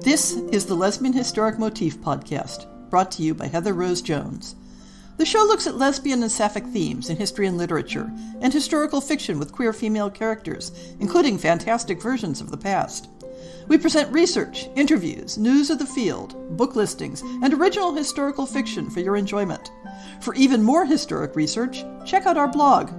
This is the Lesbian Historic Motif Podcast, brought to you by Heather Rose Jones. The show looks at lesbian and sapphic themes in history and literature, and historical fiction with queer female characters, including fantastic versions of the past. We present research, interviews, news of the field, book listings, and original historical fiction for your enjoyment. For even more historic research, check out our blog.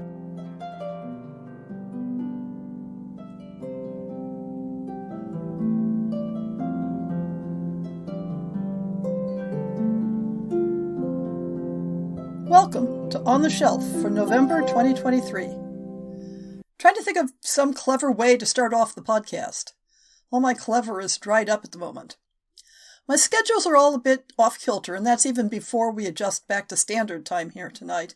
Welcome to On the Shelf for November 2023. Trying to think of some clever way to start off the podcast. All my clever is dried up at the moment. My schedules are all a bit off-kilter, and that's even before we adjust back to standard time here tonight.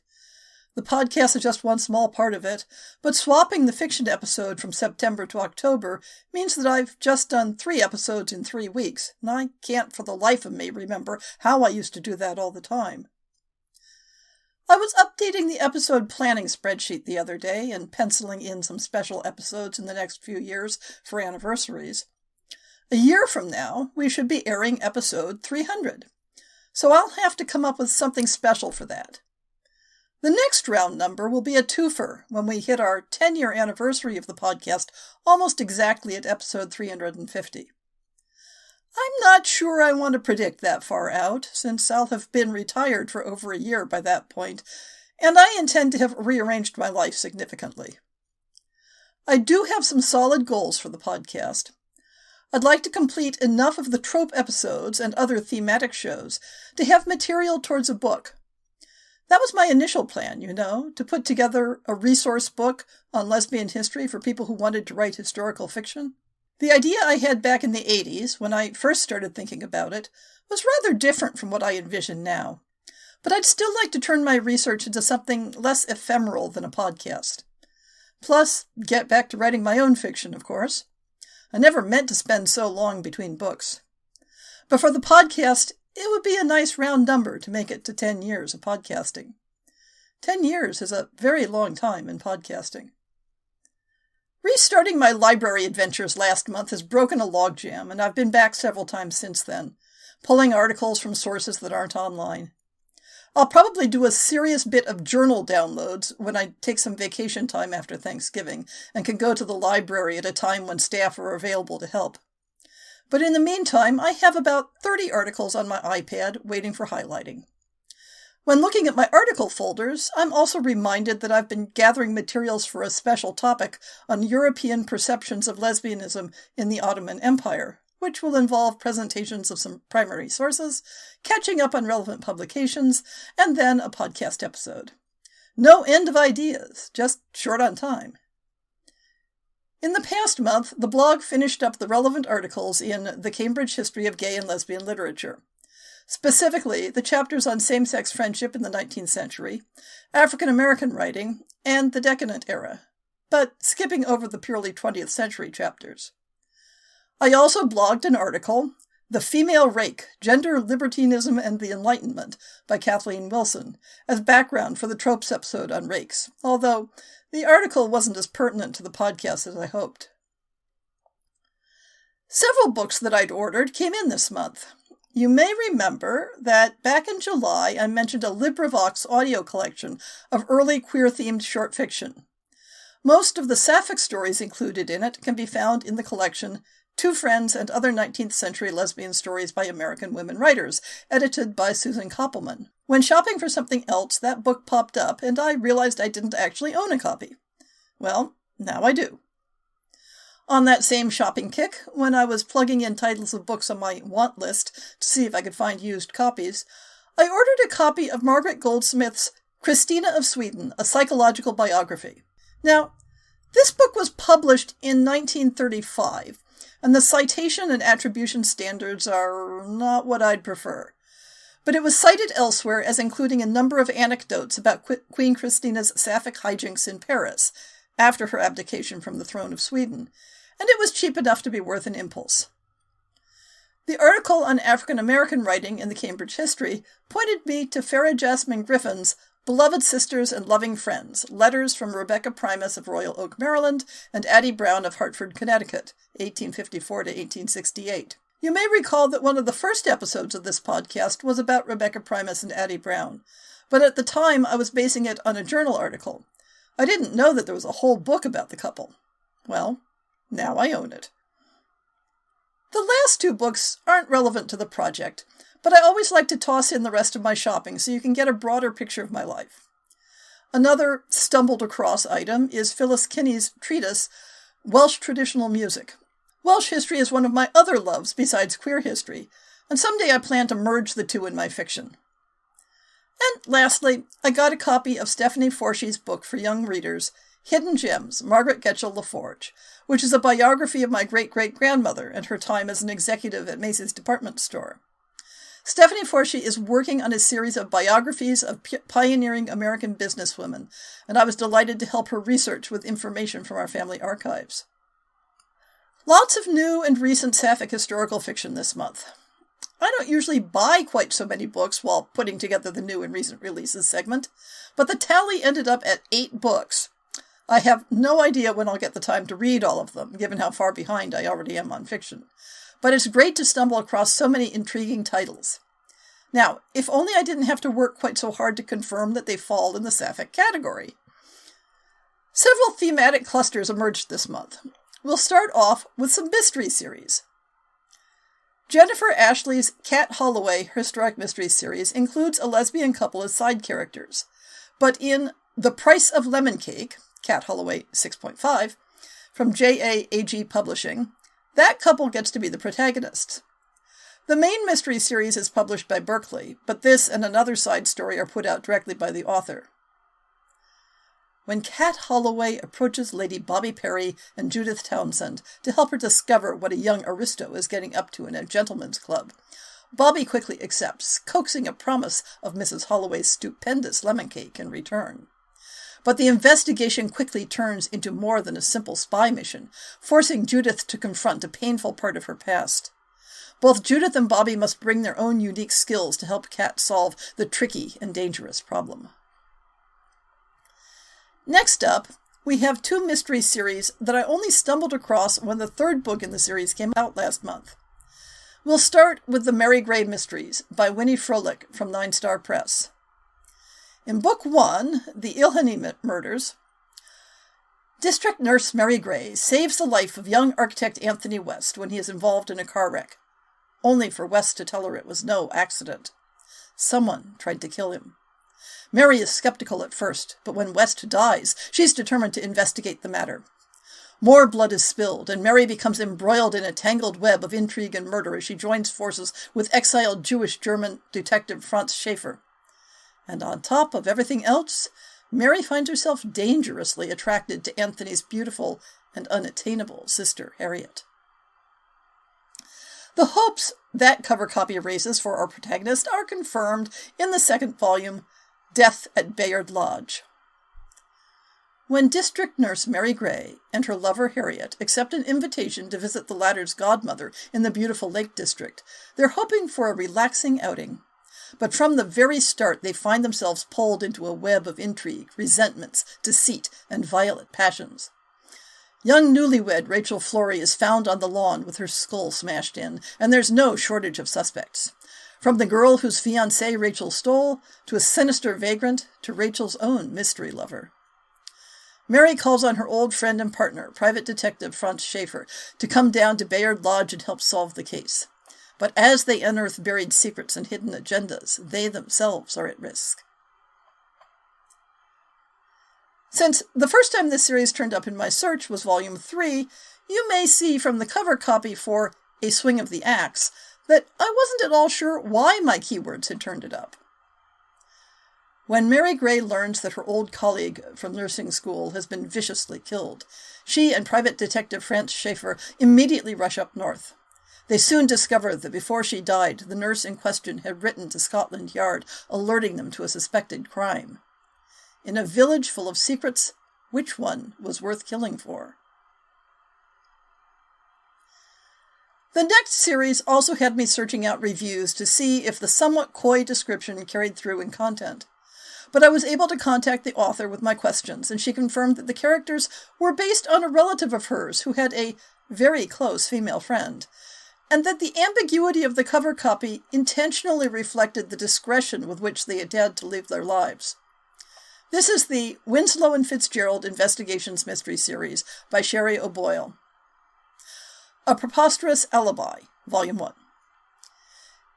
The podcast is just one small part of it, but swapping the fiction episode from September to October means that I've just done 3 episodes in 3 weeks, and I can't for the life of me remember how I used to do that all the time. I was updating the episode planning spreadsheet the other day and penciling in some special episodes in the next few years for anniversaries. A year from now, we should be airing episode 300, so I'll have to come up with something special for that. The next round number will be a twofer when we hit our 10-year anniversary of the podcast almost exactly at episode 350. I'm not sure I want to predict that far out, since I'll have been retired for over a year by that point, and I intend to have rearranged my life significantly. I do have some solid goals for the podcast. I'd like to complete enough of the trope episodes and other thematic shows to have material towards a book. That was my initial plan, to put together a resource book on lesbian history for people who wanted to write historical fiction. The idea I had back in the 80s, when I first started thinking about it, was rather different from what I envision now. But I'd still like to turn my research into something less ephemeral than a podcast. Plus, get back to writing my own fiction, of course. I never meant to spend so long between books. But for the podcast, it would be a nice round number to make it to 10 years of podcasting. 10 years is a very long time in podcasting. Restarting my library adventures last month has broken a logjam, and I've been back several times since then, pulling articles from sources that aren't online. I'll probably do a serious bit of journal downloads when I take some vacation time after Thanksgiving and can go to the library at a time when staff are available to help. But in the meantime, I have about 30 articles on my iPad waiting for highlighting. When looking at my article folders, I'm also reminded that I've been gathering materials for a special topic on European perceptions of lesbianism in the Ottoman Empire, which will involve presentations of some primary sources, catching up on relevant publications, and then a podcast episode. No end of ideas, just short on time. In the past month, the blog finished up the relevant articles in The Cambridge History of Gay and Lesbian Literature. Specifically, the chapters on same-sex friendship in the 19th century, African-American writing, and the Decadent era, but skipping over the purely 20th century chapters. I also blogged an article, The Female Rake, Gender, Libertinism, and the Enlightenment, by Kathleen Wilson, as background for the Tropes episode on rakes, although the article wasn't as pertinent to the podcast as I hoped. Several books that I'd ordered came in this month. You may remember that back in July I mentioned a LibriVox audio collection of early queer-themed short fiction. Most of the sapphic stories included in it can be found in the collection Two Friends and Other 19th Century Lesbian Stories by American Women Writers, edited by Susan Koppelman. When shopping for something else, that book popped up, and I realized I didn't actually own a copy. Well, now I do. On that same shopping kick, when I was plugging in titles of books on my want list to see if I could find used copies, I ordered a copy of Margaret Goldsmith's Christina of Sweden, a Psychological Biography. Now, this book was published in 1935, and the citation and attribution standards are not what I'd prefer. But it was cited elsewhere as including a number of anecdotes about Queen Christina's sapphic hijinks in Paris, after her abdication from the throne of Sweden, and it was cheap enough to be worth an impulse. The article on African-American writing in the Cambridge History pointed me to Farah Jasmine Griffin's Beloved Sisters and Loving Friends, Letters from Rebecca Primus of Royal Oak, Maryland, and Addie Brown of Hartford, Connecticut, 1854 to 1868. You may recall that one of the first episodes of this podcast was about Rebecca Primus and Addie Brown, but at the time I was basing it on a journal article. I didn't know that there was a whole book about the couple. Well, now I own it. The last two books aren't relevant to the project, but I always like to toss in the rest of my shopping so you can get a broader picture of my life. Another stumbled across item is Phyllis Kinney's treatise, Welsh Traditional Music. Welsh history is one of my other loves besides queer history, and someday I plan to merge the two in my fiction. And lastly, I got a copy of Stephanie Forshey's book for young readers, Hidden Gems, Margaret Getchell LaForge, which is a biography of my great-great-grandmother and her time as an executive at Macy's department store. Stephanie Forshey is working on a series of biographies of pioneering American businesswomen, and I was delighted to help her research with information from our family archives. Lots of new and recent sapphic historical fiction this month. I don't usually buy quite so many books while putting together the new and recent releases segment, but the tally ended up at 8 books. I have no idea when I'll get the time to read all of them, given how far behind I already am on fiction. But it's great to stumble across so many intriguing titles. Now, if only I didn't have to work quite so hard to confirm that they fall in the sapphic category. Several thematic clusters emerged this month. We'll start off with some mystery series. Jennifer Ashley's Cat Holloway Historic Mystery Series includes a lesbian couple as side characters. But in The Price of Lemon Cake, Cat Holloway 6.5, from JAAG Publishing, that couple gets to be the protagonists. The main mystery series is published by Berkeley, but this and another side story are put out directly by the author. When Cat Holloway approaches Lady Bobby Perry and Judith Townsend to help her discover what a young aristo is getting up to in a gentleman's club, Bobby quickly accepts, coaxing a promise of Mrs. Holloway's stupendous lemon cake in return. But the investigation quickly turns into more than a simple spy mission, forcing Judith to confront a painful part of her past. Both Judith and Bobby must bring their own unique skills to help Cat solve the tricky and dangerous problem. Next up, we have 2 mystery series that I only stumbled across when the 3rd book in the series came out last month. We'll start with the Mary Gray Mysteries by Winnie Froelich from 9 Star Press. In Book 1, The Ilhenny Murders, District Nurse Mary Gray saves the life of young architect Anthony West when he is involved in a car wreck, only for West to tell her it was no accident. Someone tried to kill him. Mary is skeptical at first, but when West dies, she's determined to investigate the matter. More blood is spilled, and Mary becomes embroiled in a tangled web of intrigue and murder as she joins forces with exiled Jewish-German detective Franz Schaeffer. And on top of everything else, Mary finds herself dangerously attracted to Anthony's beautiful and unattainable sister, Harriet. The hopes that cover copy raises for our protagonist are confirmed in the 2nd volume, Death at Bayard Lodge. When District Nurse Mary Gray and her lover Harriet accept an invitation to visit the latter's godmother in the beautiful Lake District, they're hoping for a relaxing outing. But from the very start, they find themselves pulled into a web of intrigue, resentments, deceit, and violent passions. Young newlywed Rachel Flory is found on the lawn with her skull smashed in, and there's no shortage of suspects. From the girl whose fiancé Rachel stole, to a sinister vagrant, to Rachel's own mystery lover. Mary calls on her old friend and partner, private detective Franz Schaeffer, to come down to Bayard Lodge and help solve the case. But as they unearth buried secrets and hidden agendas, they themselves are at risk. Since the first time this series turned up in my search was Volume 3, you may see from the cover copy for A Swing of the Axe that I wasn't at all sure why my keywords had turned it up. When Mary Gray learns that her old colleague from nursing school has been viciously killed, she and private detective Franz Schaeffer immediately rush up north. They soon discover that before she died, the nurse in question had written to Scotland Yard, alerting them to a suspected crime. In a village full of secrets, which one was worth killing for? The next series also had me searching out reviews to see if the somewhat coy description carried through in content. But I was able to contact the author with my questions, and she confirmed that the characters were based on a relative of hers who had a very close female friend, and that the ambiguity of the cover copy intentionally reflected the discretion with which they had had to live their lives. This is the Winslow and Fitzgerald Investigations Mystery Series by Sherry O'Boyle. A Preposterous Alibi, Volume 1.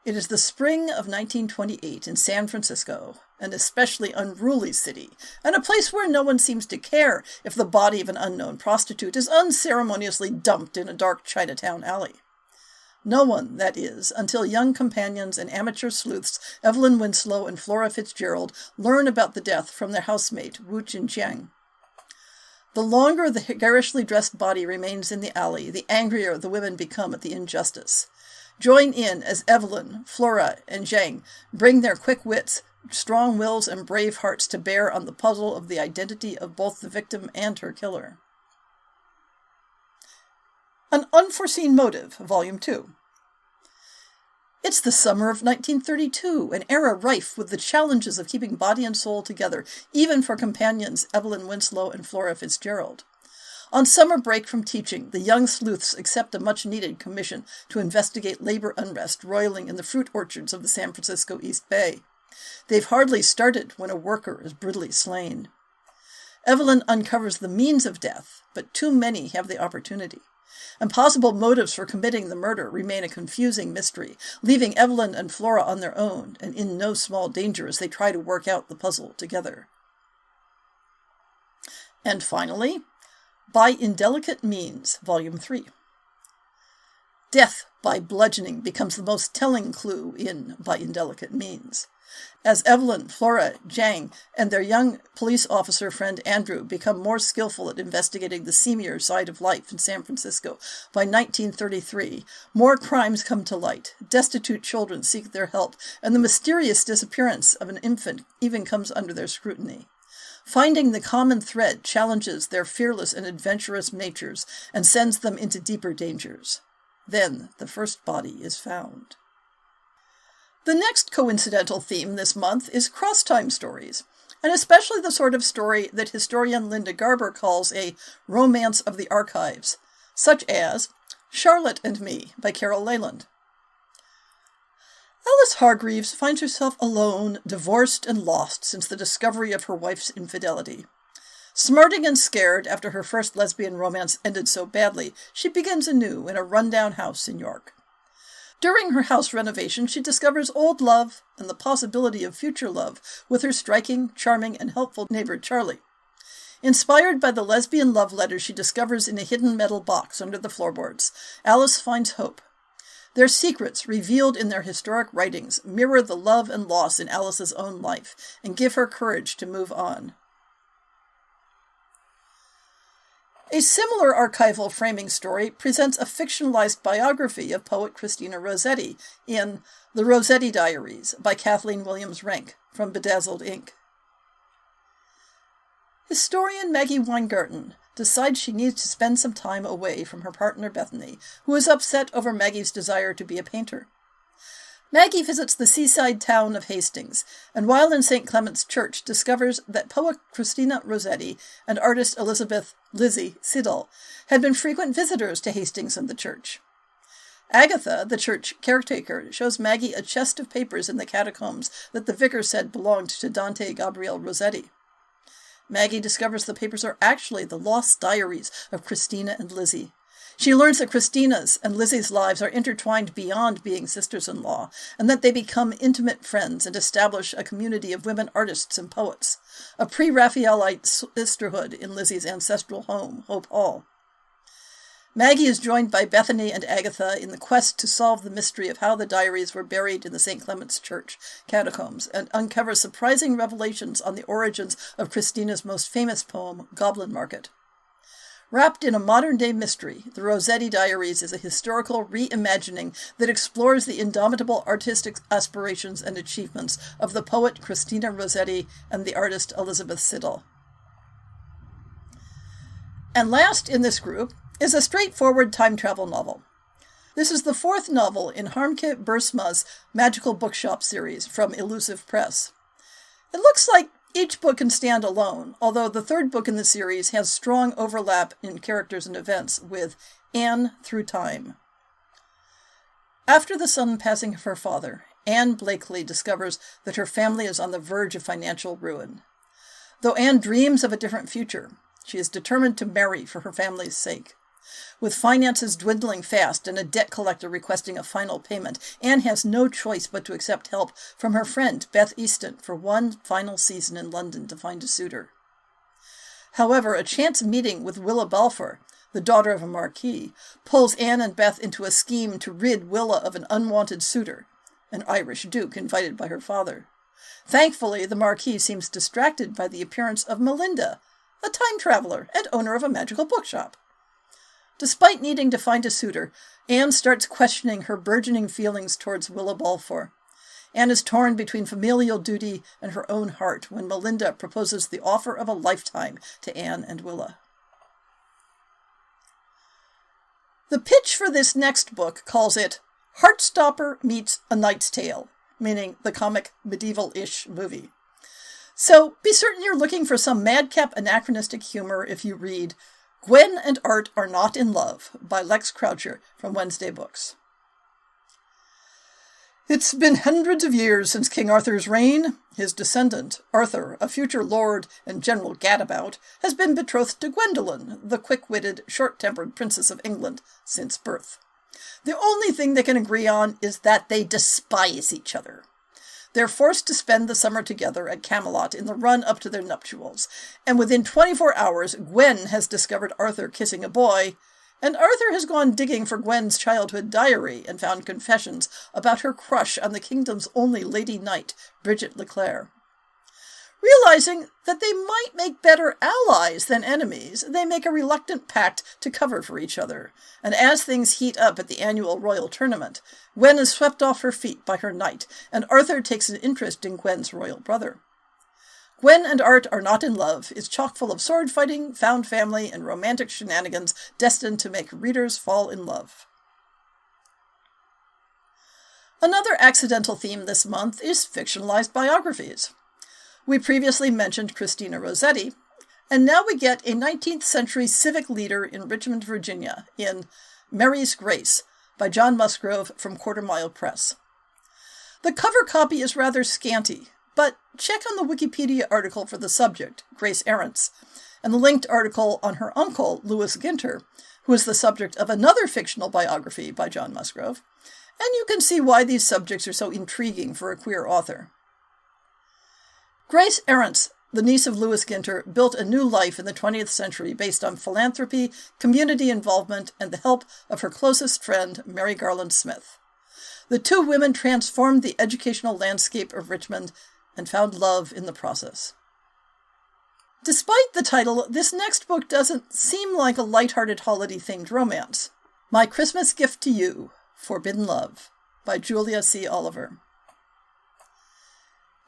It is the spring of 1928 in San Francisco, an especially unruly city, and a place where no one seems to care if the body of an unknown prostitute is unceremoniously dumped in a dark Chinatown alley. No one, that is, until young companions and amateur sleuths Evelyn Winslow and Flora Fitzgerald learn about the death from their housemate, Wu Jinjiang. The longer the garishly dressed body remains in the alley, the angrier the women become at the injustice. Join in as Evelyn, Flora, and Zhang bring their quick wits, strong wills, and brave hearts to bear on the puzzle of the identity of both the victim and her killer. An Unforeseen Motive, Volume 2. It's the summer of 1932, an era rife with the challenges of keeping body and soul together, even for companions Evelyn Winslow and Flora Fitzgerald. On summer break from teaching, the young sleuths accept a much-needed commission to investigate labor unrest roiling in the fruit orchards of the San Francisco East Bay. They've hardly started when a worker is brutally slain. Evelyn uncovers the means of death, but too many have the opportunity. And possible motives for committing the murder remain a confusing mystery, leaving Evelyn and Flora on their own and in no small danger as they try to work out the puzzle together. And finally, By Indelicate Means, Volume 3. Death by bludgeoning becomes the most telling clue in By Indelicate Means. As Evelyn, Flora, Zhang, and their young police officer friend Andrew become more skillful at investigating the seamier side of life in San Francisco, by 1933, more crimes come to light, destitute children seek their help, and the mysterious disappearance of an infant even comes under their scrutiny. Finding the common thread challenges their fearless and adventurous natures and sends them into deeper dangers. Then the first body is found. The next coincidental theme this month is cross-time stories, and especially the sort of story that historian Linda Garber calls a romance of the archives, such as Charlotte and Me by Carol Leland. Alice Hargreaves finds herself alone, divorced, and lost since the discovery of her wife's infidelity. Smarting and scared after her first lesbian romance ended so badly, she begins anew in a rundown house in York. During her house renovation, she discovers old love and the possibility of future love with her striking, charming, and helpful neighbor Charlie. Inspired by the lesbian love letters she discovers in a hidden metal box under the floorboards, Alice finds hope. Their secrets, revealed in their historic writings, mirror the love and loss in Alice's own life and give her courage to move on. A similar archival framing story presents a fictionalized biography of poet Christina Rossetti in The Rossetti Diaries by Kathleen Williams Renck from Bedazzled Ink. Historian Maggie Weingarten decides she needs to spend some time away from her partner Bethany, who is upset over Maggie's desire to be a painter. Maggie visits the seaside town of Hastings, and while in St. Clement's Church, discovers that poet Christina Rossetti and artist Elizabeth Lizzie Siddall had been frequent visitors to Hastings and the church. Agatha, the church caretaker, shows Maggie a chest of papers in the catacombs that the vicar said belonged to Dante Gabriel Rossetti. Maggie discovers the papers are actually the lost diaries of Christina and Lizzie. She learns that Christina's and Lizzie's lives are intertwined beyond being sisters-in-law, and that they become intimate friends and establish a community of women artists and poets, a pre-Raphaelite sisterhood in Lizzie's ancestral home, Hope Hall. Maggie is joined by Bethany and Agatha in the quest to solve the mystery of how the diaries were buried in the St. Clement's Church catacombs, and uncover surprising revelations on the origins of Christina's most famous poem, Goblin Market. Wrapped in a modern-day mystery, The Rossetti Diaries is a historical reimagining that explores the indomitable artistic aspirations and achievements of the poet Christina Rossetti and the artist Elizabeth Siddall. And last in this group is a straightforward time travel novel. This is the fourth novel in Harmke Bersma's Magical Bookshop series from Elusive Press. It looks like each book can stand alone, although the third book in the series has strong overlap in characters and events with Anne Through Time. After the sudden passing of her father, Anne Blakely discovers that her family is on the verge of financial ruin. Though Anne dreams of a different future, she is determined to marry for her family's sake. With finances dwindling fast and a debt collector requesting a final payment, Anne has no choice but to accept help from her friend Beth Easton for one final season in London to find a suitor. However, a chance meeting with Willa Balfour, the daughter of a marquis, pulls Anne and Beth into a scheme to rid Willa of an unwanted suitor, an Irish duke invited by her father. Thankfully, the marquis seems distracted by the appearance of Melinda, a time traveler and owner of a magical bookshop. Despite needing to find a suitor, Anne starts questioning her burgeoning feelings towards Willa Balfour. Anne is torn between familial duty and her own heart when Melinda proposes the offer of a lifetime to Anne and Willa. The pitch for this next book calls it Heartstopper meets A Knight's Tale, meaning the comic medieval-ish movie. So be certain you're looking for some madcap anachronistic humor if you read Gwen and Art Are Not in Love by Lex Croucher from Wednesday Books. It's been hundreds of years since King Arthur's reign. His descendant, Arthur, a future lord and general gadabout, has been betrothed to Gwendolen, the quick-witted, short-tempered Princess of England, since birth. The only thing they can agree on is that they despise each other. They're forced to spend the summer together at Camelot in the run-up to their nuptials, and within 24 hours, Gwen has discovered Arthur kissing a boy, and Arthur has gone digging for Gwen's childhood diary and found confessions about her crush on the kingdom's only lady knight, Bridget Leclerc. Realizing that they might make better allies than enemies, they make a reluctant pact to cover for each other, and as things heat up at the annual royal tournament, Gwen is swept off her feet by her knight, and Arthur takes an interest in Gwen's royal brother. Gwen and Art Are Not in Love is chock full of sword fighting, found family, and romantic shenanigans destined to make readers fall in love. Another accidental theme this month is fictionalized biographies. We previously mentioned Christina Rossetti, and now we get a 19th century civic leader in Richmond, Virginia, in Mary's Grace by John Musgrove from Quarter Mile Press. The cover copy is rather scanty, but check on the Wikipedia article for the subject, Grace Arentz, and the linked article on her uncle, Louis Ginter, who is the subject of another fictional biography by John Musgrove, and you can see why these subjects are so intriguing for a queer author. Grace Arentz, the niece of Louis Ginter, built a new life in the 20th century based on philanthropy, community involvement, and the help of her closest friend, Mary Garland Smith. The two women transformed the educational landscape of Richmond and found love in the process. Despite the title, this next book doesn't seem like a light-hearted holiday-themed romance. My Christmas Gift to You, Forbidden Love, by Julia C. Oliver.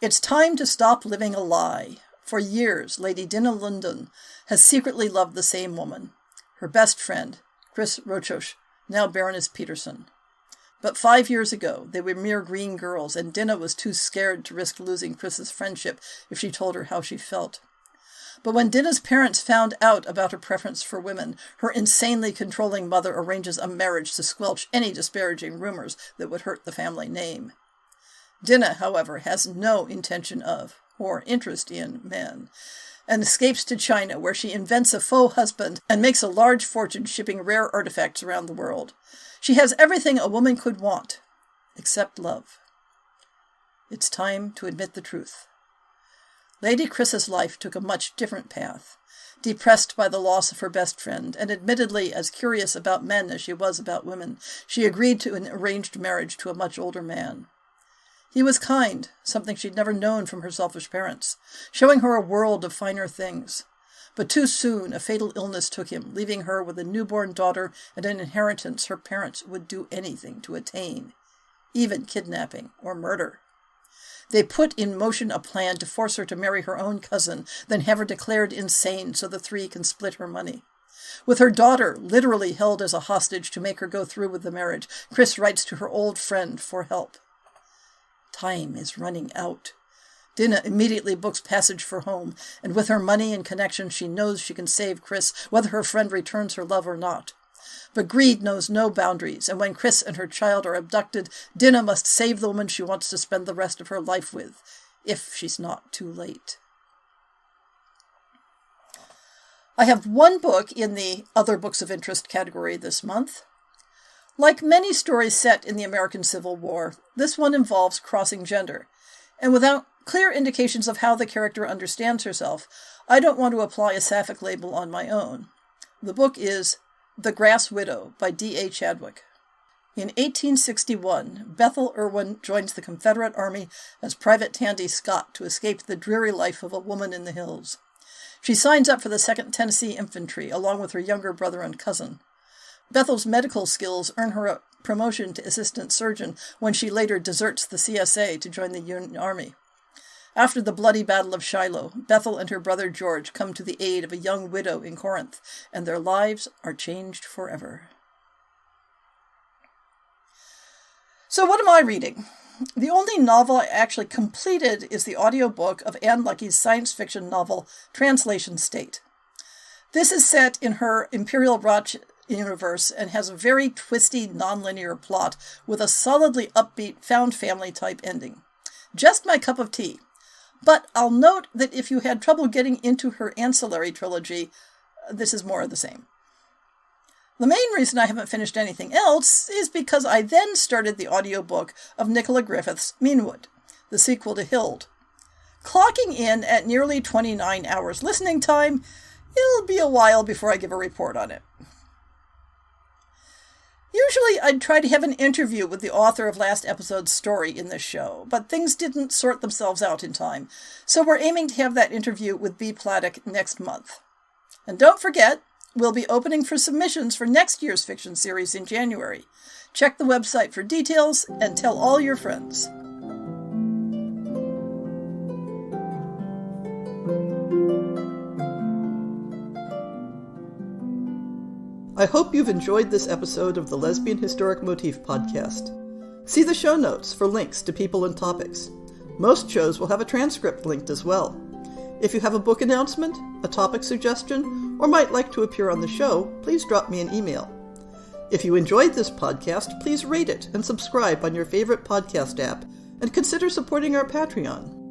It's time to stop living a lie. For years, Lady Dinah London has secretly loved the same woman, her best friend, Chris Rochosh, now Baroness Peterson. But 5 years ago, they were mere green girls, and Dinah was too scared to risk losing Chris's friendship if she told her how she felt. But when Dinah's parents found out about her preference for women, her insanely controlling mother arranges a marriage to squelch any disparaging rumors that would hurt the family name. Dinah, however, has no intention of, or interest in, men, and escapes to China, where she invents a faux husband and makes a large fortune shipping rare artifacts around the world. She has everything a woman could want, except love. It's time to admit the truth. Lady Chris's life took a much different path. Depressed by the loss of her best friend, and admittedly as curious about men as she was about women, she agreed to an arranged marriage to a much older man. He was kind, something she'd never known from her selfish parents, showing her a world of finer things. But too soon a fatal illness took him, leaving her with a newborn daughter and an inheritance her parents would do anything to attain, even kidnapping or murder. They put in motion a plan to force her to marry her own cousin, then have her declared insane so the three can split her money. With her daughter literally held as a hostage to make her go through with the marriage, Chris writes to her old friend for help. Time is running out. Dinah immediately books passage for home, and with her money and connections she knows she can save Chris, whether her friend returns her love or not. But greed knows no boundaries, and when Chris and her child are abducted, Dinah must save the woman she wants to spend the rest of her life with, if she's not too late. I have one book in the Other Books of Interest category this month. Like many stories set in the American Civil War, this one involves crossing gender, and without clear indications of how the character understands herself, I don't want to apply a sapphic label on my own. The book is The Grass Widow by D.A. Chadwick. In 1861, Bethel Irwin joins the Confederate Army as Private Tandy Scott to escape the dreary life of a woman in the hills. She signs up for the 2nd Tennessee Infantry along with her younger brother and cousin. Bethel's medical skills earn her a promotion to assistant surgeon when she later deserts the CSA to join the Union Army. After the bloody Battle of Shiloh, Bethel and her brother George come to the aid of a young widow in Corinth, and their lives are changed forever. So what am I reading? The only novel I actually completed is the audiobook of Anne Lecky's science fiction novel, Translation State. This is set in her Imperial Roch universe and has a very twisty, nonlinear plot with a solidly upbeat, found family type ending. Just my cup of tea. But I'll note that if you had trouble getting into her ancillary trilogy, this is more of the same. The main reason I haven't finished anything else is because I then started the audiobook of Nicola Griffith's Meanwood, the sequel to Hild. Clocking in at nearly 29 hours listening time, it'll be a while before I give a report on it. Usually I'd try to have an interview with the author of last episode's story in this show, but things didn't sort themselves out in time, so we're aiming to have that interview with Bea Plattick next month. And don't forget, we'll be opening for submissions for next year's fiction series in January. Check the website for details and tell all your friends. I hope you've enjoyed this episode of the Lesbian Historic Motif Podcast. See the show notes for links to people and topics. Most shows will have a transcript linked as well. If you have a book announcement, a topic suggestion, or might like to appear on the show, please drop me an email. If you enjoyed this podcast, please rate it and subscribe on your favorite podcast app, and consider supporting our Patreon.